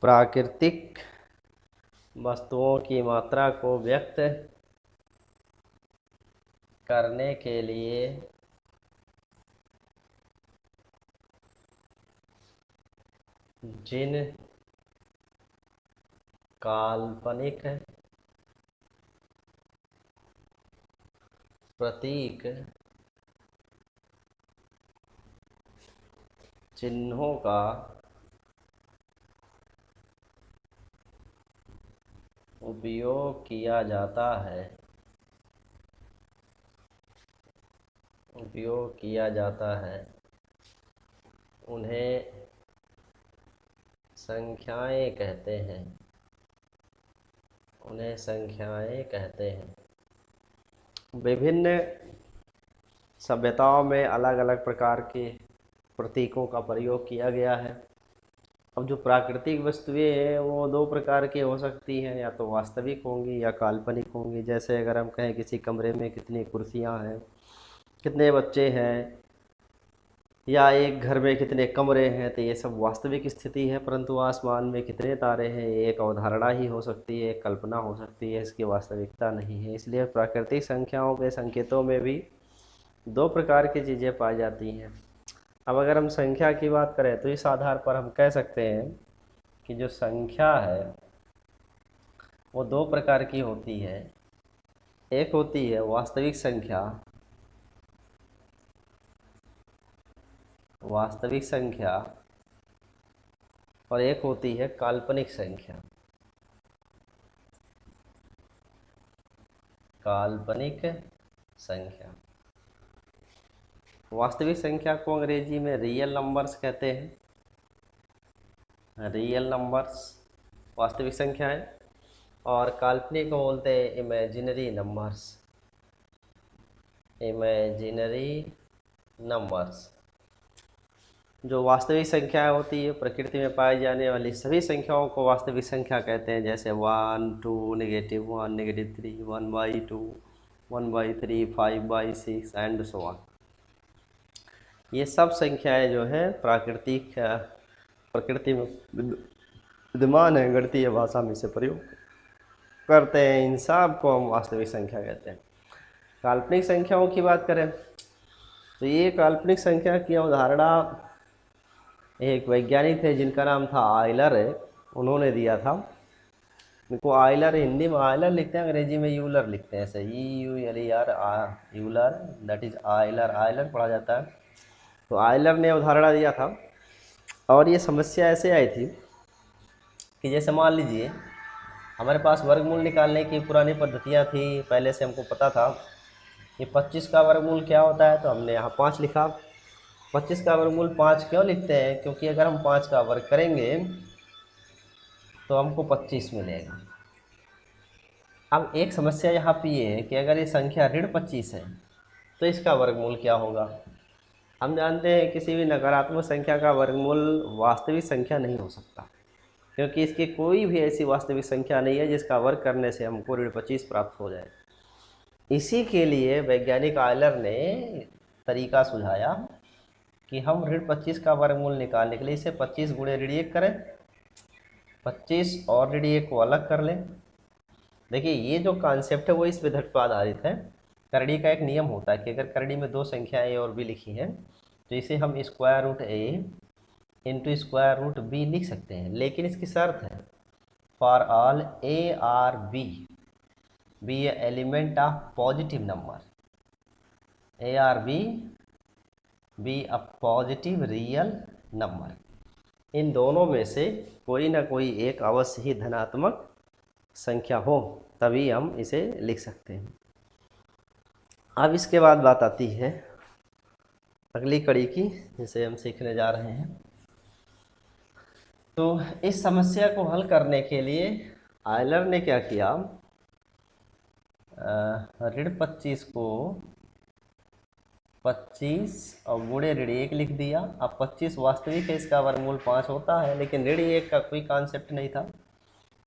प्राकृतिक वस्तुओं की मात्रा को व्यक्त करने के लिए जिन काल्पनिक प्रतीक चिन्हों का उपयोग किया जाता है उन्हें संख्याएं कहते हैं। विभिन्न सभ्यताओं में अलग अलग प्रकार के प्रतीकों का प्रयोग किया गया है। अब जो प्राकृतिक वस्तुएं हैं वो दो प्रकार की हो सकती हैं, या तो वास्तविक होंगी या काल्पनिक होंगी। जैसे अगर हम कहें किसी कमरे में कितनी कुर्सियां हैं, कितने बच्चे हैं, या एक घर में कितने कमरे हैं, तो ये सब वास्तविक स्थिति है। परंतु आसमान में कितने तारे हैं ये एक अवधारणा ही हो सकती है, एक कल्पना हो सकती है, इसकी वास्तविकता नहीं है। इसलिए प्राकृतिक संख्याओं के संकेतों में भी दो प्रकार की चीज़ें पाई जाती हैं। अब अगर हम संख्या की बात करें तो इस आधार पर हम कह सकते हैं कि जो संख्या है वो दो प्रकार की होती है। एक होती है वास्तविक संख्या और एक होती है काल्पनिक संख्या। वास्तविक संख्या को अंग्रेजी में रियल नंबर्स कहते हैं। रियल नंबर्स वास्तविक संख्या है, और काल्पनिक को बोलते हैं इमेजिनरी नंबर्स। जो वास्तविक संख्याएं होती है प्रकृति में पाई जाने वाली सभी संख्याओं को वास्तविक संख्या कहते हैं। जैसे 1, 2, -1, -3, 1/2, 1/3, 5/6 एंड सो ऑन। ये सब संख्याएं जो है प्रकृति में विद्यमान है, गणितीय भाषा में से प्रयोग करते हैं। इन सब को हम वास्तविक संख्या कहते हैं। काल्पनिक संख्याओं की बात करें तो ये काल्पनिक संख्या की अवधारणा एक वैज्ञानिक थे जिनका नाम था आयलर, उन्होंने दिया था। इनको आयलर, हिंदी में आयलर लिखते हैं, अंग्रेजी में यूलर लिखते हैं, ऐसे EULER, Euler, that is Euler पढ़ा जाता है। तो आयलर ने अवधारणा दिया था, और ये समस्या ऐसे आई थी कि जैसे मान लीजिए हमारे पास वर्गमूल निकालने की पुरानी पद्धतियाँ थी, पहले से हमको पता था कि 25 का वर्गमूल क्या होता है, तो हमने यहाँ 5 लिखा। 25 का वर्गमूल 5 क्यों लिखते हैं? क्योंकि अगर हम 5 का वर्ग करेंगे तो हमको 25 मिलेगा। अब एक समस्या यहाँ पे ये है कि अगर ये संख्या ऋण 25 है तो इसका वर्गमूल क्या होगा? हम जानते हैं किसी भी नकारात्मक संख्या का वर्गमूल वास्तविक संख्या नहीं हो सकता, क्योंकि इसकी कोई भी ऐसी वास्तविक संख्या नहीं है जिसका वर्ग करने से हमको ऋण 25 प्राप्त हो जाए। इसी के लिए वैज्ञानिक आयलर ने तरीका सुझाया कि हम ऋण 25 का वर्गमूल निकालने के लिए इसे 25 गुणे ऋण 1 करें, 25 और ऋण 1 को अलग कर लें। देखिए ये जो कॉन्सेप्ट है वो इस विधि पर आधारित है। करड़ी का एक नियम होता है कि अगर करड़ी में दो संख्याएं A और B लिखी हैं तो इसे हम √A इंटू √B लिख सकते हैं, लेकिन इसकी शर्त है for all A or B B a element of positive number, A or B B a positive real number. इन दोनों में से कोई ना कोई एक अवश्य ही धनात्मक संख्या हो, तभी हम इसे लिख सकते हैं। अब इसके बाद बात आती है अगली कड़ी की, जिसे हम सीखने जा रहे हैं। तो इस समस्या को हल करने के लिए आयलर ने क्या किया, ऋण 25 को 25 और गुणे ऋण 1 लिख दिया। अब 25 वास्तविक है, इसका वर्गमूल 5 होता है, लेकिन ऋण 1 का कोई कॉन्सेप्ट नहीं था।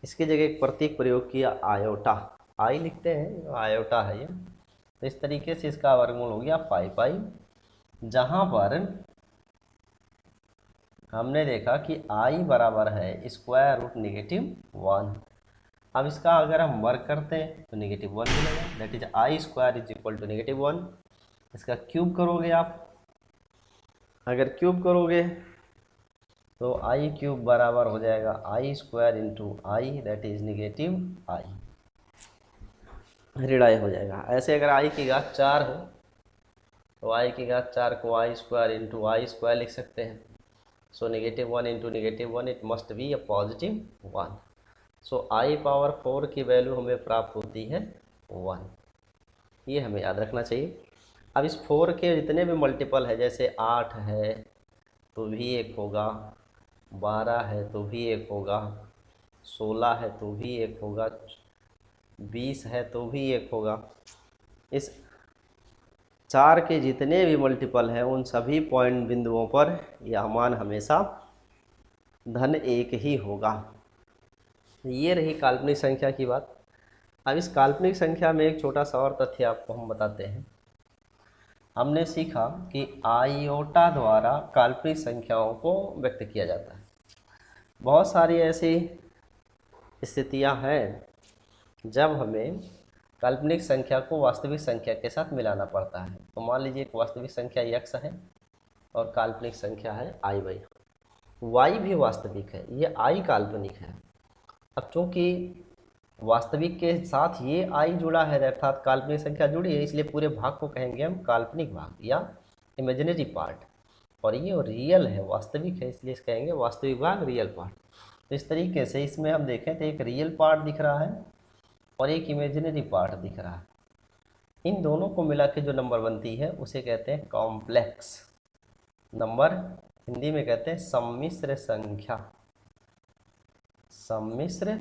इसकी जगह एक प्रतीक प्रयोग किया आयोटा, आई लिखते हैं, आयोटा है ये। तो इस तरीके से इसका वर्गमूल हो गया 5i, जहाँ पर हमने देखा कि i बराबर है स्क्वायर रूट -1। अब इसका अगर हम वर्क करते हैं तो -1 मिलेगा, that is i square is equal to -1। इसका क्यूब करोगे आप, अगर क्यूब करोगे तो i क्यूब बराबर हो जाएगा i square into I, that is -i, ऋण i हो जाएगा। ऐसे अगर i की घात 4 हो तो i की घात 4 को i square into I square लिख सकते हैं। सो -1 into -1 it must be a +1। So i power 4 की वैल्यू हमें प्राप्त होती है 1। ये हमें याद रखना चाहिए। अब इस 4 के जितने भी मल्टीपल है, जैसे 8 है तो भी 1 होगा, 12 है तो भी 1 होगा, 16 है तो भी 1 होगा, 20 है तो भी 1 होगा। इस 4 के जितने भी मल्टीपल हैं उन सभी पॉइंट बिंदुओं पर यह मान हमेशा धन 1 ही होगा। ये रही काल्पनिक संख्या की बात। अब इस काल्पनिक संख्या में एक छोटा सा और तथ्य आपको हम बताते हैं। हमने सीखा कि आयोटा द्वारा काल्पनिक संख्याओं को व्यक्त किया जाता है। बहुत सारी ऐसी स्थितियां हैं जब हमें काल्पनिक संख्या को वास्तविक संख्या के साथ मिलाना पड़ता है। तो मान लीजिए एक वास्तविक संख्या x है और काल्पनिक संख्या है i y भी वास्तविक है, ये i काल्पनिक है। अब चूंकि वास्तविक के साथ ये i जुड़ा है अर्थात काल्पनिक संख्या जुड़ी है, इसलिए पूरे भाग को कहेंगे हम काल्पनिक भाग या इमेजिनरी पार्ट, और ये रियल है, वास्तविक है, इसलिए इसे कहेंगे वास्तविक भाग, रियल पार्ट। तो इस तरीके से इसमें हम देखें तो एक रियल पार्ट दिख रहा है और एक इमेजिनरी पार्ट दिख रहा है। इन दोनों को मिला के जो नंबर बनती है उसे कहते हैं कॉम्प्लेक्स नंबर, हिंदी में कहते हैं सम्मिश्र संख्या, सम्मिश्र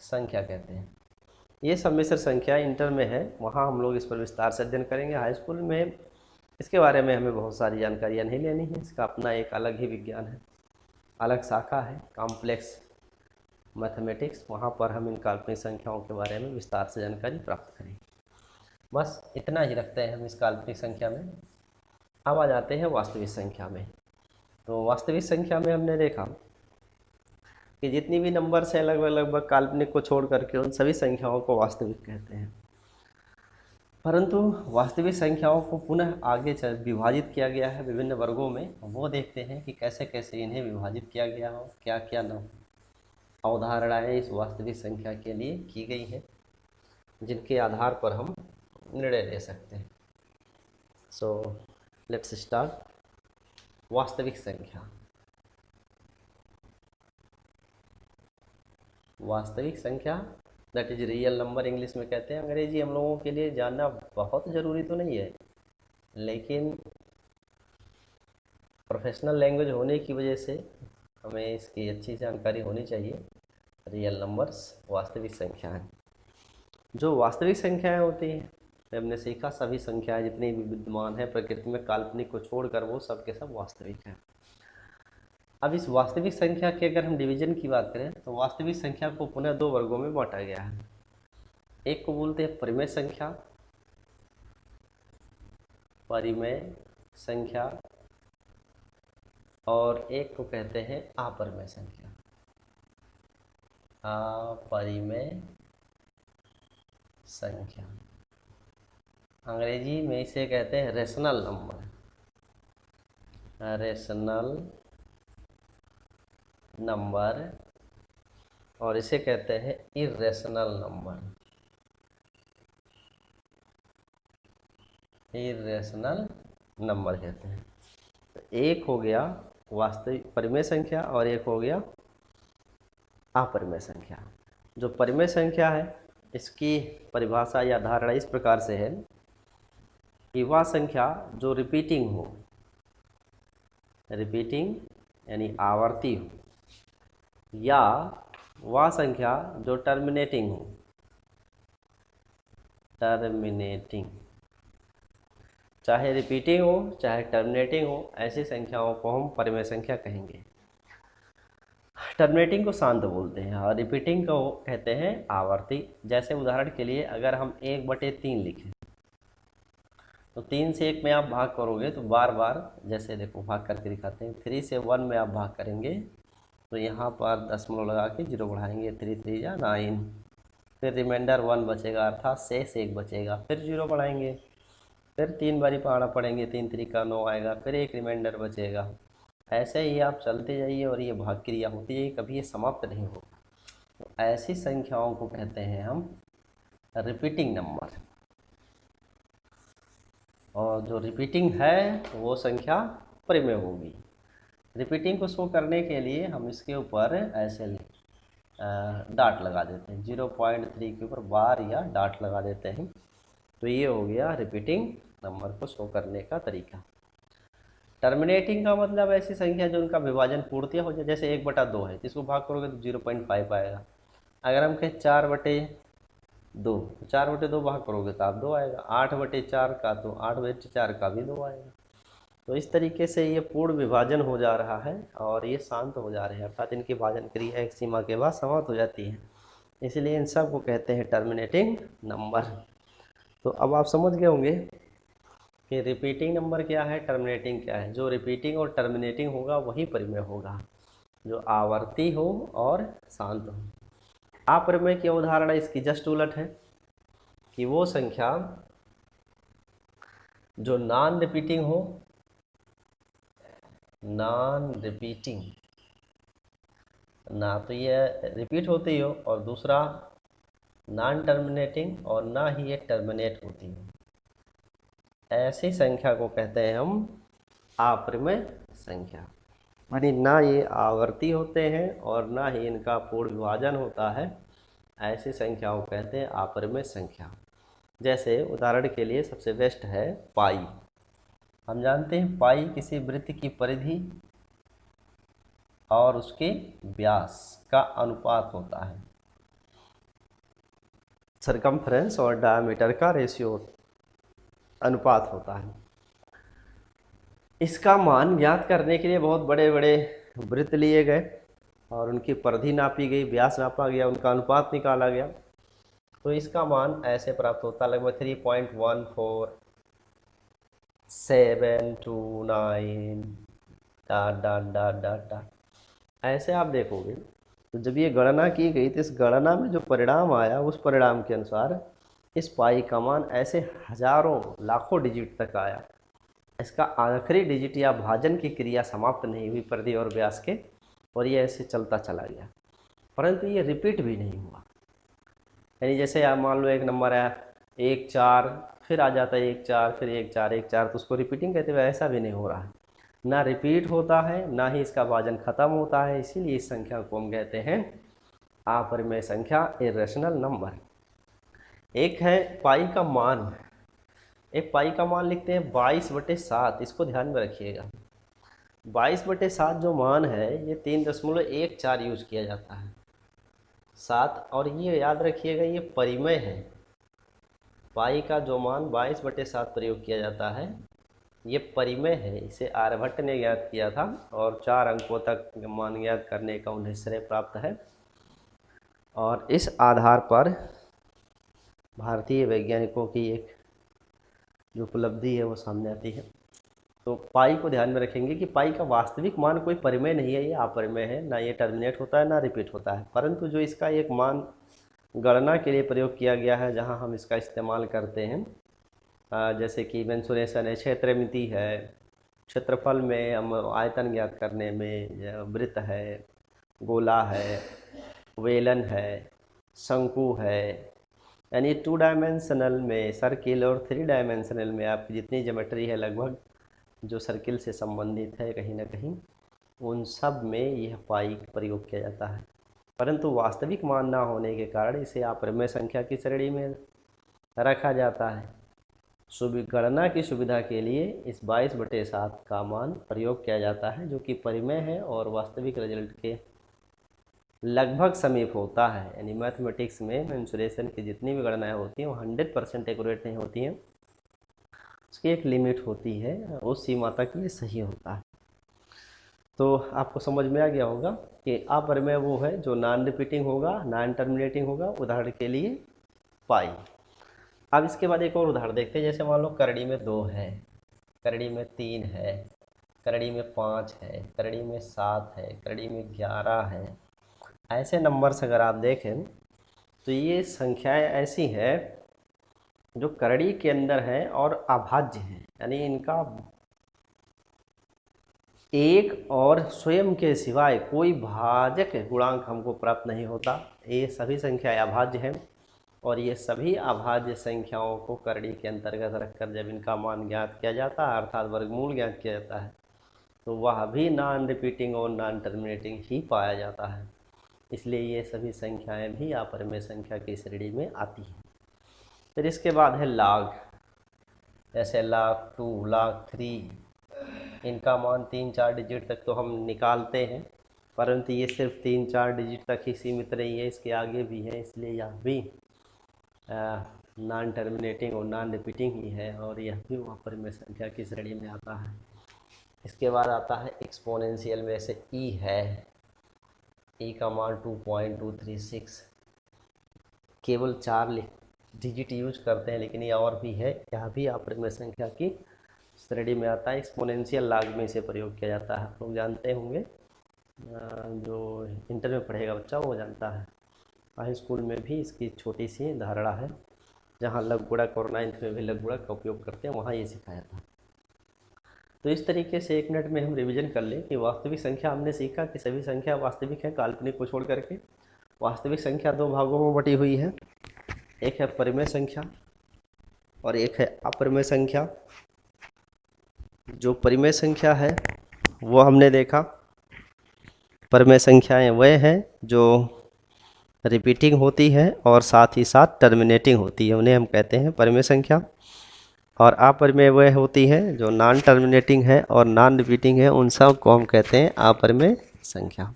संख्या कहते हैं। ये सम्मिश्र संख्या इंटर में है, वहाँ हम लोग इस पर विस्तार से अध्ययन करेंगे। हाई स्कूल में इसके बारे में हमें बहुत सारी जानकारियाँ नहीं लेनी है, इसका अपना एक अलग ही विज्ञान है, अलग शाखा है कॉम्प्लेक्स मैथमेटिक्स, वहाँ पर हम इन काल्पनिक संख्याओं के बारे में विस्तार से जानकारी प्राप्त करेंगे। बस इतना ही रखते हैं हम इस काल्पनिक संख्या में। अब आ जाते हैं वास्तविक संख्या में। तो वास्तविक संख्या में हमने देखा कि जितनी भी नंबर्स हैं लगभग काल्पनिक को छोड़ करके उन सभी संख्याओं को वास्तविक कहते हैं। परंतु वास्तविक संख्याओं को पुनः आगे विभाजित किया गया है विभिन्न वर्गों में। वो देखते हैं कि कैसे कैसे इन्हें विभाजित किया गया हो, क्या क्या न अवधारणाएँ इस वास्तविक संख्या के लिए की गई हैं, जिनके आधार पर हम निर्णय ले सकते हैं। So let's start. वास्तविक संख्या, वास्तविक संख्या that is real number English में कहते हैं। अंग्रेजी हम लोगों के लिए जानना बहुत ज़रूरी तो नहीं है, लेकिन प्रोफेशनल लैंग्वेज होने की वजह से हमें इसकी अच्छी जानकारी होनी चाहिए। रियल नंबर्स वास्तविक संख्या है। जो वास्तविक संख्याएं होती हैं, हमने सीखा सभी संख्याएं जितनी भी विद्यमान है प्रकृति में काल्पनिक को छोड़कर वो सब के सब वास्तविक हैं। अब इस वास्तविक संख्या के अगर हम डिवीजन की बात करें तो वास्तविक संख्या को पुनः दो वर्गों में बांटा गया है। एक को बोलते हैं परिमेय संख्या, परिमेय संख्या, और एक को कहते हैं अपरिमेय संख्या, अपरिमेय संख्या। अंग्रेजी में इसे कहते हैं रेशनल नंबर, रेशनल नंबर, और इसे कहते हैं इर्रेशनल नंबर, इर्रेशनल नंबर कहते हैं। तो एक हो गया वास्तविक परिमेय संख्या और एक हो गया अपरिमेय संख्या। जो परिमेय संख्या है इसकी परिभाषा या धारणा इस प्रकार से है कि वह संख्या जो रिपीटिंग हो, रिपीटिंग यानी आवर्ती हो, या वह संख्या जो टर्मिनेटिंग हो, टर्मिनेटिंग, चाहे रिपीटिंग हो चाहे टर्मिनेटिंग हो, ऐसी संख्याओं को हम परिमेय संख्या कहेंगे। टर्मिनेटिंग को शांत बोलते हैं और रिपीटिंग को कहते हैं आवर्ती। जैसे उदाहरण के लिए अगर हम 1/3 लिखें तो 3 से 1 में आप भाग करोगे तो बार बार, जैसे देखो भाग करके दिखाते हैं, 3 से 1 में आप भाग करेंगे तो यहाँ पर दशमलव लगा के 0 बढ़ाएंगे, 3 3 या 9, फिर रिमाइंडर 1 बचेगा अर्थात शेष 1 बचेगा, फिर 0 बढ़ाएंगे, फिर 3 बारी पहाड़ा पड़ेंगे, 3 3 का 9 आएगा, फिर एक रिमाइंडर बचेगा। ऐसे ही आप चलते जाइए और ये भाग क्रिया होती है, कभी ये समाप्त नहीं होगा। तो ऐसी संख्याओं को कहते हैं हम रिपीटिंग नंबर, और जो रिपीटिंग है वो संख्या परिमेय होगी। रिपीटिंग को शो करने के लिए हम इसके ऊपर ऐसे डॉट लगा देते हैं, 0.3 के ऊपर बार या डॉट लगा देते हैं, तो ये हो गया रिपीटिंग नंबर को शो करने का तरीका। टर्मिनेटिंग का मतलब ऐसी संख्या जो उनका विभाजन पूर्णतः हो जाए, जैसे 1/2 है, इसको भाग करोगे तो 0.5 आएगा। अगर हम कहें 4/2, 4/2 भाग करोगे तो आप 2 आएगा, 8/4 का तो 8/4 का भी 2 आएगा। तो इस तरीके से ये पूर्ण विभाजन हो जा रहा है और ये शांत हो जा रहे हैं, अर्थात इनकी भाजन क्रिया एक सीमा के बाद समाप्त हो जाती है, इसलिए इन सब को कहते हैं टर्मिनेटिंग नंबर। तो अब आप समझ गए होंगे कि रिपीटिंग नंबर क्या है, टर्मिनेटिंग क्या है। जो रिपीटिंग और टर्मिनेटिंग होगा वही परिमेय होगा, जो आवर्ती हो और शांत हो। अपरिमेय की उदाहरण इसकी जस्ट उलट है कि वो संख्या जो नॉन रिपीटिंग हो, नॉन रिपीटिंग, ना तो ये रिपीट होती हो और दूसरा नॉन टर्मिनेटिंग और ना ही ये टर्मिनेट होती हो, ऐसी संख्या को कहते हैं हम अपरिमेय संख्या। यानी ना ये आवर्ती होते हैं और ना ही इनका पूर्ण विभाजन होता है, ऐसी संख्याओं को कहते हैं अपरिमेय संख्या। जैसे उदाहरण के लिए सबसे बेस्ट है पाई। हम जानते हैं पाई किसी वृत्त की परिधि और उसके व्यास का अनुपात होता है, सरकमफ्रेंस और डायमीटर का रेशियो अनुपात होता है। इसका मान ज्ञात करने के लिए बहुत बड़े बड़े वृत्त लिए गए और उनकी परिधि नापी गई, व्यास नापा गया, उनका अनुपात निकाला गया, तो इसका मान ऐसे प्राप्त होता है लगभग 3.14729 dot dot dot dot dot. ऐसे आप देखोगे तो जब ये गणना की गई तो इस गणना में जो परिणाम आया उस परिणाम के अनुसार इस पाई का मान ऐसे हजारों लाखों डिजिट तक आया। इसका आखिरी डिजिट या भाजन की क्रिया समाप्त नहीं हुई परिधि और व्यास के, और ये ऐसे चलता चला गया, परंतु ये रिपीट भी नहीं हुआ। यानी जैसे आप मान लो एक नंबर है 1 4, फिर आ जाता है 1 4, फिर 1 4 1 4, तो उसको रिपीटिंग कहते हुए ऐसा भी नहीं हो रहा है, ना रिपीट होता है ना ही इसका भाजन खत्म होता है, इसीलिए इस संख्या को हम कहते हैं अपरिमेय संख्या, इरेशनल नंबर। एक है पाई का मान। एक पाई का मान लिखते हैं 22/7, इसको ध्यान में रखिएगा। 22/7 जो मान है ये 3.14 यूज किया जाता है 7, और ये याद रखिएगा ये परिमेय है। पाई का जो मान 22/7 प्रयोग किया जाता है ये परिमेय है, इसे आर्यभट्ट ने ज्ञात किया था और 4 अंकों तक मान ज्ञात करने का उन्हें श्रेय प्राप्त है, और इस आधार पर भारतीय वैज्ञानिकों की एक जो उपलब्धि है वो सामने आती है। तो पाई को ध्यान में रखेंगे कि पाई का वास्तविक मान कोई परिमेय नहीं है, ये अपरिमेय है, ना ये टर्मिनेट होता है ना रिपीट होता है, परंतु जो इसका एक मान गणना के लिए प्रयोग किया गया है जहां हम इसका इस्तेमाल करते हैं, जैसे कि मेंसुरेशन है, क्षेत्रमिति है, क्षेत्रफल में हम आयतन ज्ञात करने में, वृत्त है, गोला है, वेलन है, शंकु है, यानी 2 डायमेंशनल में सर्किल और 3 डायमेंशनल में आपकी जितनी ज्योमेट्री है लगभग जो सर्किल से संबंधित है कहीं ना कहीं, उन सब में यह पाई प्रयोग किया जाता है, परंतु वास्तविक मान ना होने के कारण इसे अपरिमेय संख्या की श्रेणी में रखा जाता है। गणना की सुविधा के लिए इस 22/7 का मान प्रयोग किया जाता है जो कि परिमेय है और वास्तविक रिजल्ट के लगभग समीप होता है। यानी मैथमेटिक्स में मेंसुरेशन की जितनी भी गणनाएं होती हैं वो 100% एक्यूरेट नहीं होती हैं, उसकी एक लिमिट होती है, उस सीमा तक ये सही होता है। तो आपको समझ में आ गया होगा कि अपरिमेय वो है जो नॉन रिपीटिंग होगा, नॉन टर्मिनेटिंग होगा, उदाहरण के लिए पाई। अब इसके बाद एक और उदाहरण देखते हैं। जैसे मान लो करड़ी में 2 है, करड़ी में 3 है, करड़ी में 5 है, करड़ी में 7 है, करड़ी में 11 है। ऐसे नंबर्स अगर आप देखें तो ये संख्याएं ऐसी हैं जो करड़ी के अंदर है और अभाज्य है, यानी इनका एक और स्वयं के सिवाय कोई भाजक गुणांक हमको प्राप्त नहीं होता। ये सभी संख्याएं अभाज्य हैं और ये सभी अभाज्य संख्याओं को करड़ी के अंतर्गत रखकर जब इनका मान ज्ञात किया जाता है अर्थात वर्गमूल ज्ञात किया जाता है तो वह भी नॉन रिपीटिंग और नॉन टर्मिनेटिंग ही पाया जाता है। इसलिए ये सभी संख्याएं भी अपरिमेय संख्या की श्रेणी में आती हैं। फिर इसके बाद है लाग, जैसे लाग 2, लाग 3, इनका मान 3-4 डिजिट तक तो हम निकालते हैं, परंतु ये सिर्फ 3-4 डिजिट तक ही सीमित नहीं है, इसके आगे भी है। इसलिए यह भी नॉन टर्मिनेटिंग और नॉन रिपीटिंग ही है और यह भी अपरिमेय संख्या की श्रेणी में आता है। इसके बाद आता है एक्सपोनेंशियल में से ई है, ई का मान 2.236, केवल 4 डिजिट यूज करते हैं लेकिन ये और भी है, यह भी अपरिमेय संख्या की श्रेणी में आता है। एक्सपोनेंशियल लाग में इसे प्रयोग किया जाता है, आप लोग जानते होंगे, जो इंटर में पढ़ेगा बच्चा वो जानता है। हाई स्कूल में भी इसकी छोटी सी धारणा है, जहाँ लघुगुणक और 9th में भी लघुगुणक का उपयोग करते हैं, वहाँ ये सिखाया था। तो इस तरीके से 1 मिनट में हम रिवीजन कर लें कि वास्तविक संख्या हमने सीखा कि सभी संख्या वास्तविक है काल्पनिक को छोड़ करके। वास्तविक संख्या 2 भागों में बटी हुई है, एक है परिमेय संख्या और एक है अपरिमेय संख्या। जो परिमेय संख्या है वो हमने देखा, परिमेय संख्याएं वह हैं जो रिपीटिंग होती है और साथ ही साथ टर्मिनेटिंग होती है, उन्हें हम कहते हैं परिमेय संख्या। और अपरिमेय वह होती है जो नॉन टर्मिनेटिंग है और नॉन रिपीटिंग है, उन सब को हम कहते हैं अपरिमेय संख्या।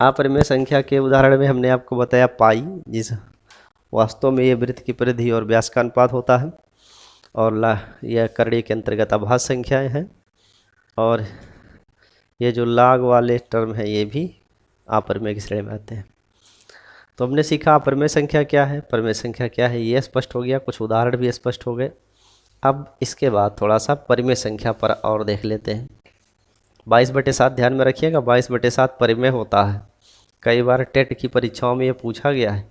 अपरिमेय संख्या के उदाहरण में हमने आपको बताया पाई, जिस वास्तव में ये वृत्त की परिधि और व्यास का अनुपात होता है, और यह करड़ी के अंतर्गत अभाज्य संख्याएं हैं। और ये जो लाग वाले टर्म है ये भी अपरिमेय की श्रेणी में आते हैं। तो हमने सीखा अपरिमेय संख्या क्या है, परिमेय संख्या क्या है, ये स्पष्ट हो गया, कुछ उदाहरण भी स्पष्ट हो गए। अब इसके बाद थोड़ा सा परिमेय संख्या पर और देख लेते हैं। 22/7 ध्यान में रखिएगा, 22/7 परिमेय होता है। कई बार टेट की परीक्षाओं में ये पूछा गया है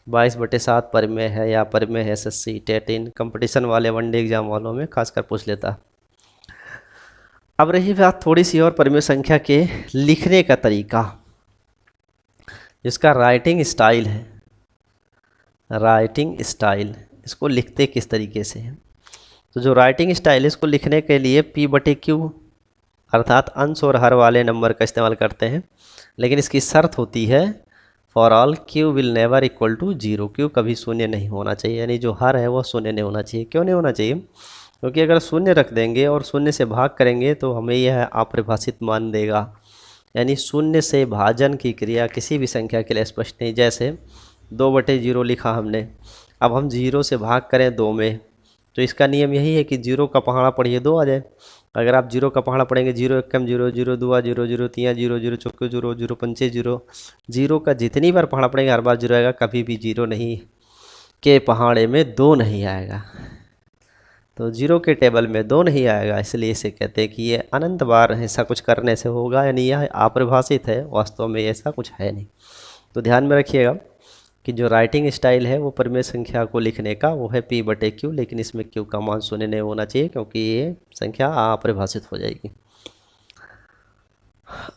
22/7 परिमेय है या परिमेय है। SSC टेट इन कंपटीशन वाले वनडे एग्जाम वालों में खासकर पूछ लेता है। अब रही बात थोड़ी सी और परिमेय संख्या के लिखने का तरीका, जिसका राइटिंग स्टाइल है। राइटिंग स्टाइल, इसको लिखते किस तरीके से है। तो जो राइटिंग स्टाइल है इसको लिखने के लिए P/Q अर्थात अंश और हर वाले नंबर का इस्तेमाल करते हैं, लेकिन इसकी शर्त होती है for all Q will never equal to 0। Q कभी शून्य नहीं होना चाहिए, यानी जो हर है वो शून्य नहीं होना चाहिए। क्यों नहीं होना चाहिए? क्योंकि अगर शून्य रख देंगे और शून्य से भाग करेंगे तो हमें यह अपरिभाषित मान देगा, यानी शून्य से भाजन की क्रिया किसी भी संख्या के लिए स्पष्ट नहीं। जैसे 2/0 लिखा हमने, अब हम 0 से भाग करें 2 में, तो इसका नियम यही है कि 0 का पहाड़ा पढ़िए 2 आ जाए। अगर आप 0 का पहाड़ा पढ़ेंगे 0 एकम 0, 0 दुआ 0, 0 तिया 0, 0 चौके 0, 0 पंचे 0, 0 का जितनी बार पहाड़ा पढ़ेंगे हर बार 0 आएगा, कभी भी 0 नहीं के पहाड़े में 2 नहीं आएगा। तो 0 के टेबल में 2 नहीं आएगा, इसलिए इसे कहते हैं कि ये अनंत बार ऐसा कुछ करने से होगा, यानी यह अपरिभाषित है, वास्तव में ऐसा कुछ है नहीं। तो ध्यान में रखिएगा कि जो राइटिंग स्टाइल है वो परिमेय संख्या को लिखने का वो है P/Q, लेकिन इसमें Q का मान शून्य नहीं होना चाहिए क्योंकि ये संख्या अपरिभाषित हो जाएगी।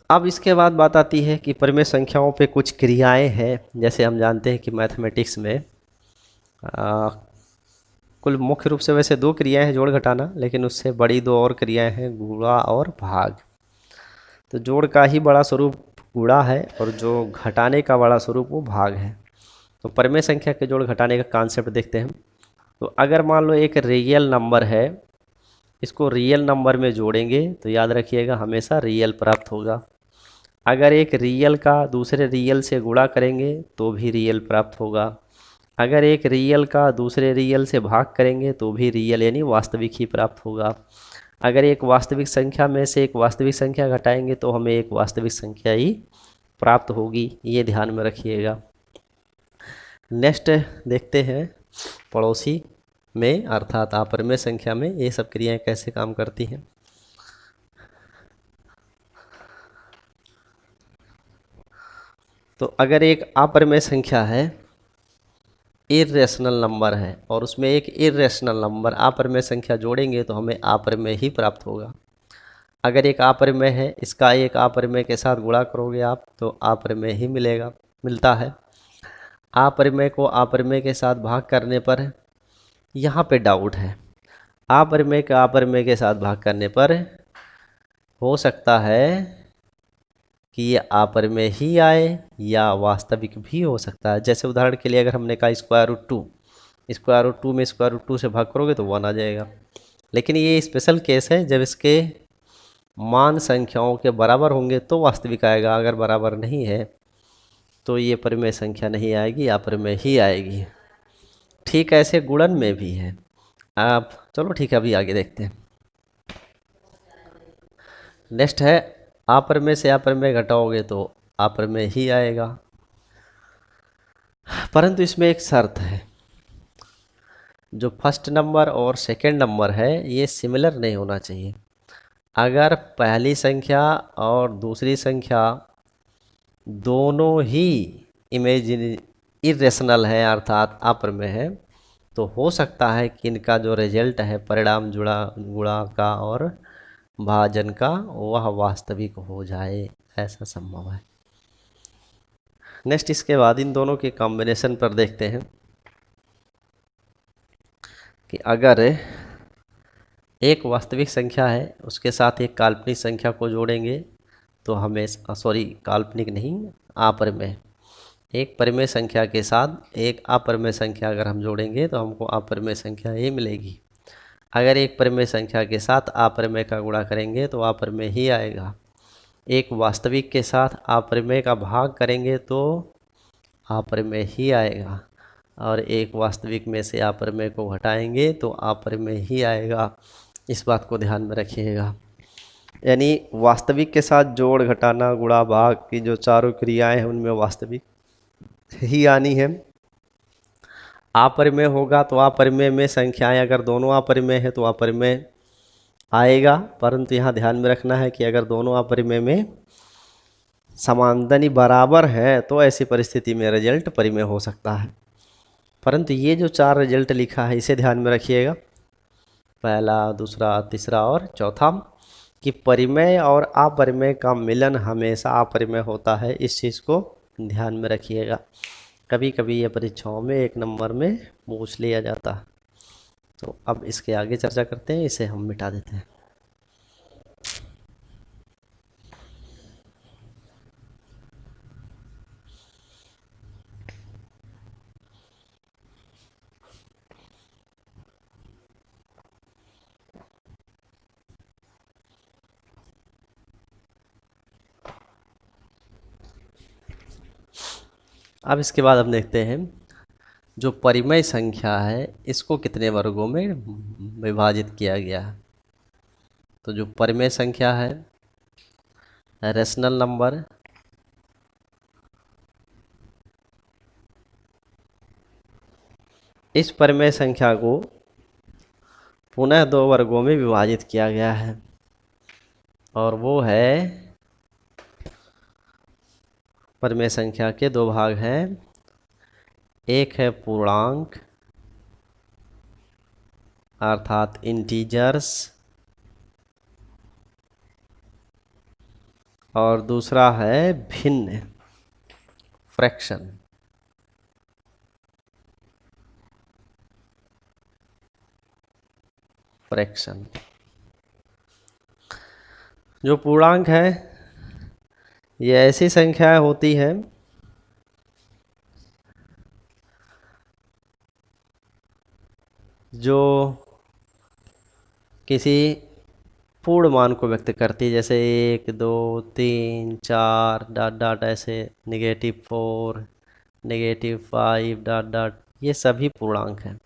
अब इसके बाद बात आती है कि परिमेय संख्याओं पे कुछ क्रियाएं हैं। जैसे हम जानते हैं कि मैथमेटिक्स में कुल मुख्य रूप से वैसे 2 क्रियाएं हैं, जोड़ घटाना, लेकिन उससे बड़ी 2 और क्रियाएं हैं, गुणा और भाग। तो जोड़ का ही बड़ा स्वरूप गुणा है और जो घटाने का बड़ा स्वरूप वो भाग है। तो परिमेय संख्या के जोड़ घटाने का कॉन्सेप्ट देखते हैं। तो अगर मान लो एक रियल नंबर है, इसको रियल नंबर में जोड़ेंगे तो याद रखिएगा हमेशा रियल प्राप्त होगा। अगर एक रियल का दूसरे रियल से गुणा करेंगे तो भी रियल प्राप्त होगा। अगर एक रियल का दूसरे रियल से भाग करेंगे तो भी रियल यानी वास्तविक ही प्राप्त होगा। अगर एक वास्तविक संख्या में से एक वास्तविक संख्या घटाएंगे तो हमें एक वास्तविक संख्या ही प्राप्त होगी, ये ध्यान में रखिएगा। नेक्स्ट देखते हैं पड़ोसी में अर्थात अपरिमेय संख्या में ये सब क्रियाएं कैसे काम करती हैं। तो अगर एक अपरिमेय संख्या है, इर्रेशनल नंबर है, और उसमें एक इर्रेशनल नंबर अपरिमेय संख्या जोड़ेंगे तो हमें अपरिमेय ही प्राप्त होगा। अगर एक अपरिमेय है, इसका एक अपरिमेय के साथ गुणा करोगे आप तो अपरिमेय ही मिलता है। अपरिमेय को अपरिमेय के साथ भाग करने पर यहाँ पे डाउट है, अपरिमेय का अपरिमेय के साथ भाग करने पर हो सकता है कि ये अपरिमेय ही आए या वास्तविक भी हो सकता है। जैसे उदाहरण के लिए अगर हमने कहा स्क्वायर रूट 2 में स्क्वायर रूट 2 से भाग करोगे तो 1 आ जाएगा। लेकिन ये स्पेशल केस है, जब इसके मान संख्याओं के बराबर होंगे तो वास्तविक आएगा, अगर बराबर नहीं है तो ये परिमेय संख्या नहीं आएगी, अपरिमेय ही आएगी। ठीक ऐसे गुणन में भी है। आप चलो ठीक है, अभी आगे देखते हैं। नेक्स्ट है, अपरिमेय से अपरिमेय घटाओगे तो अपरिमेय ही आएगा, परंतु इसमें एक शर्त है, जो फर्स्ट नंबर और सेकंड नंबर है ये सिमिलर नहीं होना चाहिए। अगर पहली संख्या और दूसरी संख्या दोनों ही इरेशनल है अर्थात अपरिमेय है, तो हो सकता है कि इनका जो रिजल्ट है, परिणाम गुणा का और भाजन का, वह वास्तविक हो जाए, ऐसा संभव है। नेक्स्ट इसके बाद इन दोनों के कॉम्बिनेशन पर देखते हैं कि अगर एक वास्तविक संख्या है उसके साथ एक काल्पनिक संख्या को जोड़ेंगे तो हमें काल्पनिक नहीं, अपरिमेय, एक परिमेय संख्या के साथ एक अपरिमेय संख्या अगर हम जोड़ेंगे तो हमको अपरिमेय संख्या ही मिलेगी। अगर एक परिमेय संख्या के साथ अपरिमेय का गुणा करेंगे तो अपरिमेय ही आएगा। एक वास्तविक के साथ अपरिमेय का भाग करेंगे तो अपरिमेय ही आएगा, और एक वास्तविक में से अपरिमेय को घटाएंगे तो अपरिमेय ही आएगा। इस बात को ध्यान में रखिएगा। यानी वास्तविक के साथ जोड़, घटाना, गुणा, भाग की जो चारों क्रियाएं हैं उनमें वास्तविक ही आनी है। अपरिमेय होगा तो अपरिमेय में संख्याएं अगर दोनों अपरिमेय है तो अपरिमेय आएगा, परंतु यहाँ ध्यान में रखना है कि अगर दोनों अपरिमेय में समानदनी बराबर है तो ऐसी परिस्थिति में रिजल्ट परिमेय हो सकता है। परंतु ये जो 4 रिजल्ट लिखा है इसे ध्यान में रखिएगा, पहला, दूसरा, तीसरा और चौथा, कि परिमेय और अपरिमेय का मिलन हमेशा अपरिमेय होता है। इस चीज़ को ध्यान में रखिएगा। कभी कभी ये परीक्षाओं में 1 नंबर में पूछ लिया जाता है। तो अब इसके आगे चर्चा करते हैं, इसे हम मिटा देते हैं। अब इसके बाद हम देखते हैं जो परिमेय संख्या है इसको कितने वर्गों में विभाजित किया गया है। तो जो परिमेय संख्या है, रेशनल नंबर, इस परिमेय संख्या को पुनः 2 वर्गों में विभाजित किया गया है, और वो है, परिमेय संख्या के 2 भाग हैं। एक है पूर्णांक अर्थात इंटीजर्स, और दूसरा है भिन्न, फ्रैक्शन। जो पूर्णांक है ये ऐसी संख्याएं होती हैं जो किसी पूर्ण मान को व्यक्त करती है, जैसे 1, 2, 3, 4 डॉट डॉट, ऐसे -4, -5 डॉट डॉट, ये सभी पूर्णांक हैं।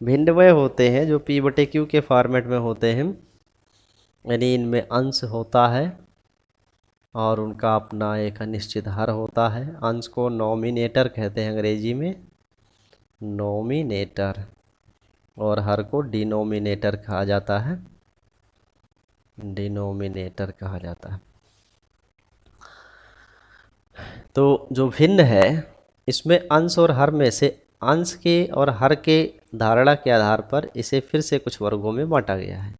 भिन्न वह होते हैं जो P/Q के फॉर्मेट में होते हैं, यानी इनमें अंश होता है और उनका अपना एक निश्चित हर होता है। अंश को नॉमिनेटर कहते हैं अंग्रेजी में, नोमिनेटर और हर को डिनोमिनेटर कहा जाता है, डिनोमिनेटर कहा जाता है। तो जो भिन्न है इसमें अंश और हर में से अंश के और हर के धारणा के आधार पर इसे फिर से कुछ वर्गों में बांटा गया है।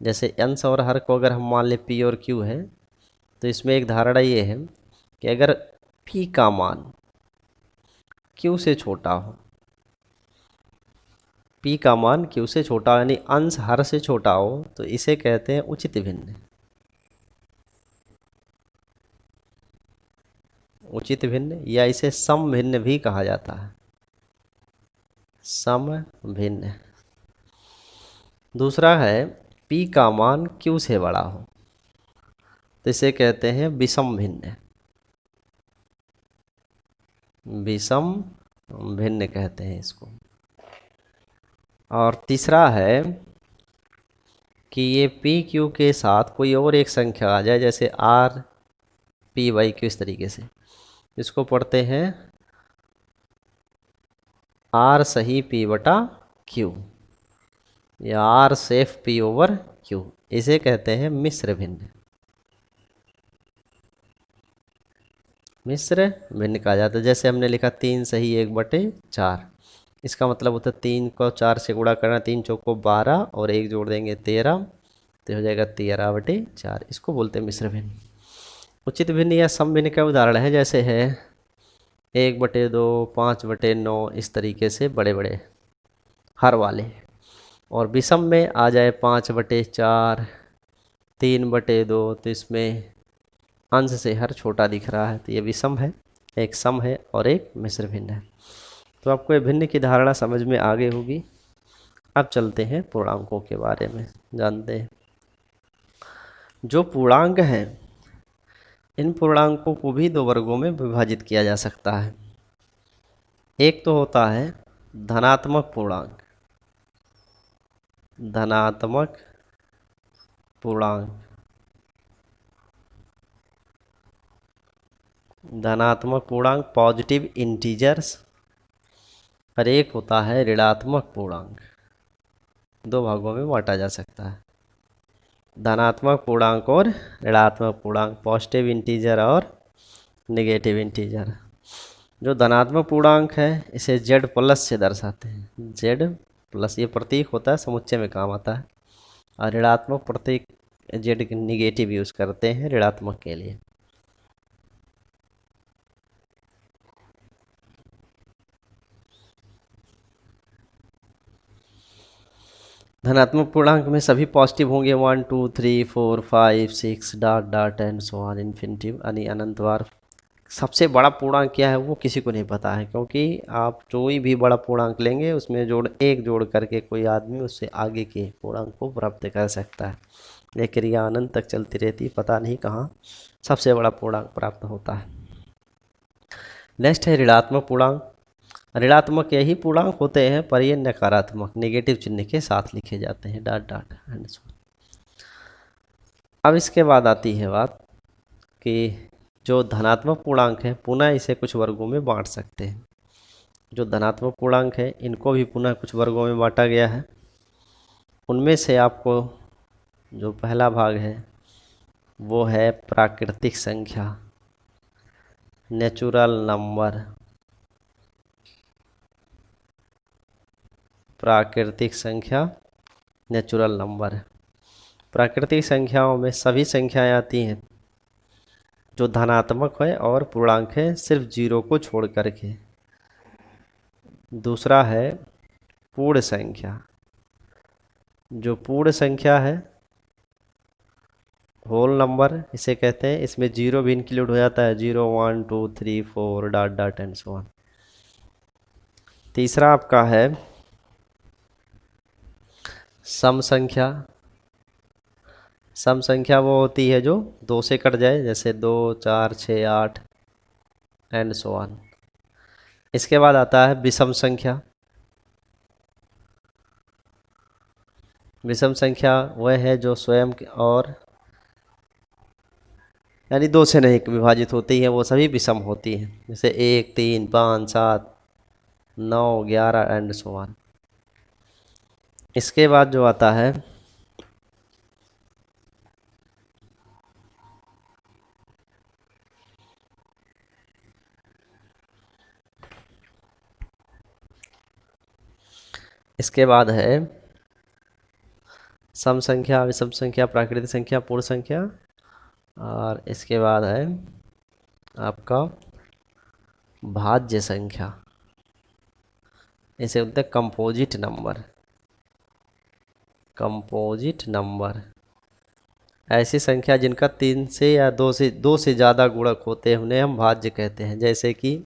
जैसे अंश और हर को अगर हम मान लें पी और क्यू है, तो इसमें एक धारणा ये है कि अगर पी का मान क्यू से छोटा हो, पी का मान क्यू से छोटा हो यानी अंश हर से छोटा हो, तो इसे कहते हैं उचित भिन्न। उचित भिन्न या इसे सम भिन्न भी कहा जाता है, सम भिन्न। दूसरा है पी का मान क्यू से बड़ा हो, तो इसे कहते हैं विषम भिन्न, विषम भिन्न कहते हैं इसको। और तीसरा है कि ये पी क्यू के साथ कोई और एक संख्या आ जाए, जैसे आर पी वाई क्यू, इस तरीके से इसको पढ़ते हैं आर सही पी बटा क्यू या आर सेफ पी ओवर क्यू, इसे कहते हैं मिश्र भिन्न, मिश्र भिन्न कहा जाता है। जैसे हमने लिखा 3 सही 1/4, इसका मतलब होता है 3 को 4 से गुणा करना, 3 चौको 12 और 1 जोड़ देंगे 13, तो हो जाएगा 13/4, इसको बोलते हैं मिश्र भिन्न। उचित भिन्न या सम भिन्न का उदाहरण है, जैसे है 1/2, 5/9, इस तरीके से बड़े बड़े हर वाले। और विषम में आ जाए 5/4, 3/2, तो इसमें अंश से हर छोटा दिख रहा है, तो ये विषम है, एक सम है और एक मिश्र भिन्न है। तो आपको ये भिन्न की धारणा समझ में आ गई होगी। अब चलते हैं पूर्णांकों के बारे में जानते हैं। जो पूर्णांक हैं इन पूर्णांकों को भी दो वर्गों में विभाजित किया जा सकता है। एक तो होता है धनात्मक पूर्णांक, धनात्मक पूर्णांक, धनात्मक पूर्णांक पॉजिटिव इंटीजर्स, और एक होता है ऋणात्मक पूर्णांक। दो भागों में बांटा जा सकता है, धनात्मक पूर्णांक और ऋणात्मक पूर्णांक, पॉजिटिव इंटीजर और नेगेटिव इंटीजर। जो धनात्मक पूर्णांक है इसे z प्लस से दर्शाते हैं, z प्लस, ये प्रतीक होता है समुच्चय में काम आता है। और ऋणात्मक प्रतीक z निगेटिव यूज करते हैं ऋणात्मक के लिए। धनात्मक पूर्णांक में सभी पॉजिटिव होंगे, 1 2 3 4 5 6 dot dot and so on infinitive यानी अनंत बार। सबसे बड़ा पूर्णांक क्या है वो किसी को नहीं पता है, क्योंकि आप कोई भी बड़ा पूर्णांक लेंगे उसमें एक जोड़ करके कोई आदमी उससे आगे के पूर्णांक को प्राप्त कर सकता है। ये क्रिया अनंत तक चलती रहती, पता नहीं कहाँ सबसे बड़ा पूर्णांक प्राप्त होता है। नेक्स्ट है ऋणात्मक पूर्णांक। ऋणात्मक यही पूर्णांक होते हैं पर ये नकारात्मक नेगेटिव चिन्ह के साथ लिखे जाते हैं, डॉट डॉट एंड सो। अब इसके बाद आती है बात कि जो धनात्मक पूर्णांक है पुनः इसे कुछ वर्गों में बांट सकते हैं। जो धनात्मक पूर्णांक है इनको भी पुनः कुछ वर्गों में बांटा गया है। उनमें से आपको जो पहला भाग है वो है प्राकृतिक संख्या, नेचुरल नंबर, प्राकृतिक संख्या, नेचुरल नंबर। प्राकृतिक संख्याओं में सभी संख्याएं आती हैं जो धनात्मक है और पूर्णांक है सिर्फ 0 को छोड़ करके। दूसरा है पूर्ण संख्या। जो पूर्ण संख्या है होल नंबर इसे कहते हैं, इसमें 0 भी इंक्लूड हो जाता है, 0 1 2 3 4 dot dot and so on. तीसरा आपका है सम संख्या। सम संख्या वो होती है जो 2 से कट जाए, जैसे 2 4 6 8 एंड सो ऑन। इसके बाद आता है विषम संख्या। विषम संख्या वह है जो स्वयं और यानी 2 से नहीं विभाजित होती है, वो सभी विषम होती हैं, जैसे 1 3 5 7 9, 11 एंड सो ऑन। इसके बाद जो आता है इसके बाद है सम संख्या, विषम संख्या, प्राकृतिक संख्या, पूर्ण संख्या, और इसके बाद है आपका भाज्य संख्या। इसे बोलते हैं कंपोजिट नंबर। कंपोजिट नंबर ऐसी संख्या जिनका 3 से या 2 से ज़्यादा गुणक होते हैं उन्हें हम भाज्य कहते हैं। जैसे कि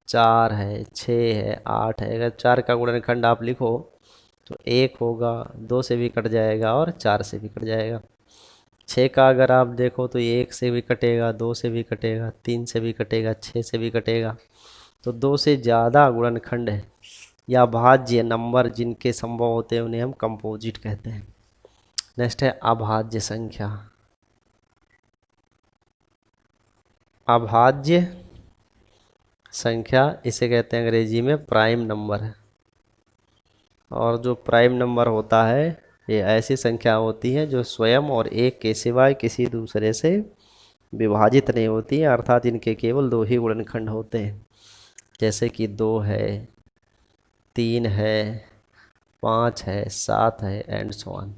4 है, 6 है, 8 है। अगर 4 का गुणनखंड आप लिखो तो 1 होगा, 2 से भी कट जाएगा और 4 से भी कट जाएगा। 6 का अगर आप देखो तो 1 से भी कटेगा, 2 से भी कटेगा, 3 से भी कटेगा, 6 से भी कटेगा। तो 2 से ज़्यादा गुणनखंड है या भाज्य नंबर जिनके संभव होते हैं उन्हें हम कंपोजिट कहते हैं। नेक्स्ट है अभाज्य संख्या। अभाज्य संख्या इसे कहते हैं अंग्रेजी में प्राइम नंबर। और जो प्राइम नंबर होता है ये ऐसी संख्या होती है जो स्वयं और एक के सिवाय किसी दूसरे से विभाजित नहीं होती है, अर्थात इनके केवल 2 ही गुणनखंड होते हैं। जैसे कि 2 है, 3 है, 5 है, 7 है एंड सो ऑन।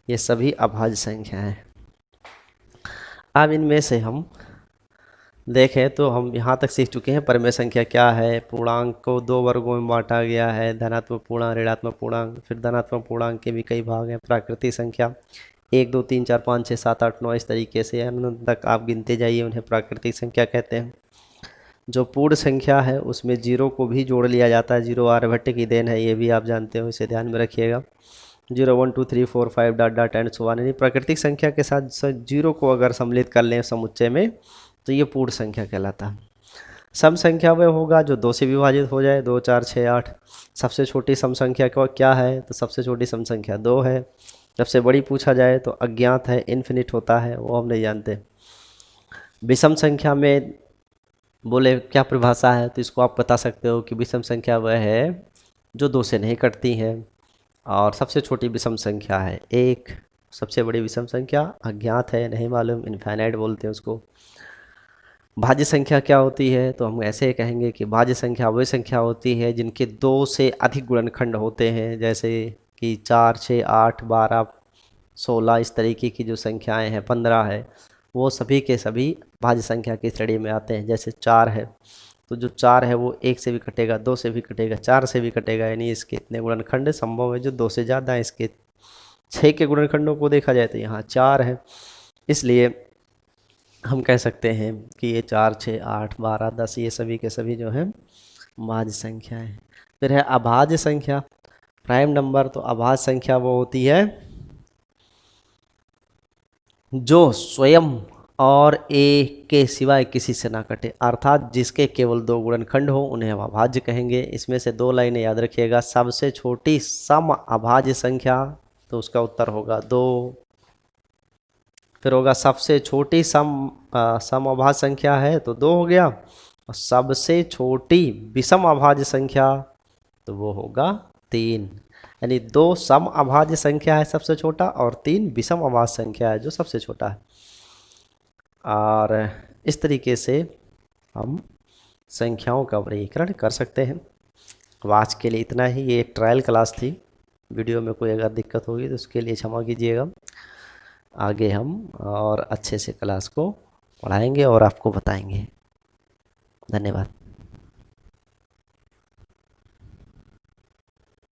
ये सभी अभाज्य संख्या हैं। अब इनमें से हम देखें तो हम यहाँ तक सीख चुके हैं परिमेय संख्या क्या है। पूर्णांक को 2 वर्गों में बांटा गया है, धनात्मक पूर्णांक, ऋणात्मक पूर्णांक। फिर धनात्मक पूर्णांक के भी कई भाग हैं। प्राकृतिक संख्या 1, 2, 3, 4, 5, 6, 7, 8, 9 इस तरीके से अनंत तक आप गिनते जाइए, उन्हें प्राकृतिक संख्या कहते हैं। जो पूर्ण संख्या है उसमें 0 को भी जोड़ लिया जाता है। 0 आर्यभट्ट की देन है, ये भी आप जानते हो, इसे ध्यान में रखिएगा। 0, 1, 2, 3, 4, 5 dot dot and so on. यानी प्राकृतिक संख्या के साथ 0 को अगर सम्मिलित कर लें समुच्चय में तो ये पूर्ण संख्या कहलाता है। सम संख्या वह होगा जो 2 से विभाजित हो जाए। 2, 4, 6, 8। सबसे छोटी सम संख्या क्या है? तो सबसे छोटी सम संख्या 2 है। सबसे बड़ी पूछा जाए तो अज्ञात है, इन्फिनिट होता है, वो हम नहीं जानते। विषम संख्या में बोले क्या परिभाषा है, तो इसको आप बता सकते हो कि विषम संख्या वह है जो 2 से नहीं कटती है। और सबसे छोटी विषम संख्या है 1। सबसे बड़ी विषम संख्या अज्ञात है, नहीं मालूम, इनफाइनाइट बोलते हैं उसको। भाज्य संख्या क्या होती है? तो हम ऐसे कहेंगे कि भाज्य संख्या वही संख्या होती है जिनके 2 से अधिक गुणनखंड होते हैं। जैसे कि 4, 6, 8, 12, 16 इस तरीके की जो संख्याएं हैं, 15 है, वो सभी के सभी भाज्य संख्या की श्रेणी में आते हैं। जैसे 4 है तो जो 4 है वो 1 से भी कटेगा, 2 से भी कटेगा, 4 से भी कटेगा। यानी इसके इतने गुणनखंड संभव है जो 2 से ज़्यादा है। इसके 6 के गुणनखंडों को देखा जाए तो यहाँ 4 है, इसलिए हम कह सकते हैं कि ये 4, 6, 8, 12, 10 ये सभी के सभी जो हैं भाज्य संख्या है। फिर है अभाज्य संख्या, प्राइम नंबर। तो अभाज्य संख्या वो होती है जो स्वयं और एक के सिवाय किसी से ना कटे, अर्थात जिसके केवल 2 गुणनखंड हो उन्हें हम अभाज्य कहेंगे। इसमें से 2 लाइनें याद रखिएगा। सबसे छोटी सम अभाज्य संख्या, तो उसका उत्तर होगा 2। फिर होगा सबसे छोटी सम अभाज्य संख्या है तो 2 हो गया। और सबसे छोटी विषम अभाज्य संख्या तो वो होगा 3। यानी 2 सम अभाज्य संख्या है सबसे छोटा और 3 विषम अभाज्य संख्या है जो सबसे छोटा है। और इस तरीके से हम संख्याओं का वर्गीकरण कर सकते हैं। अब आज के लिए इतना ही। ये एक ट्रायल क्लास थी। वीडियो में कोई अगर दिक्कत होगी तो उसके लिए क्षमा कीजिएगा। आगे हम और अच्छे से क्लास को पढ़ाएंगे और आपको बताएंगे। धन्यवाद।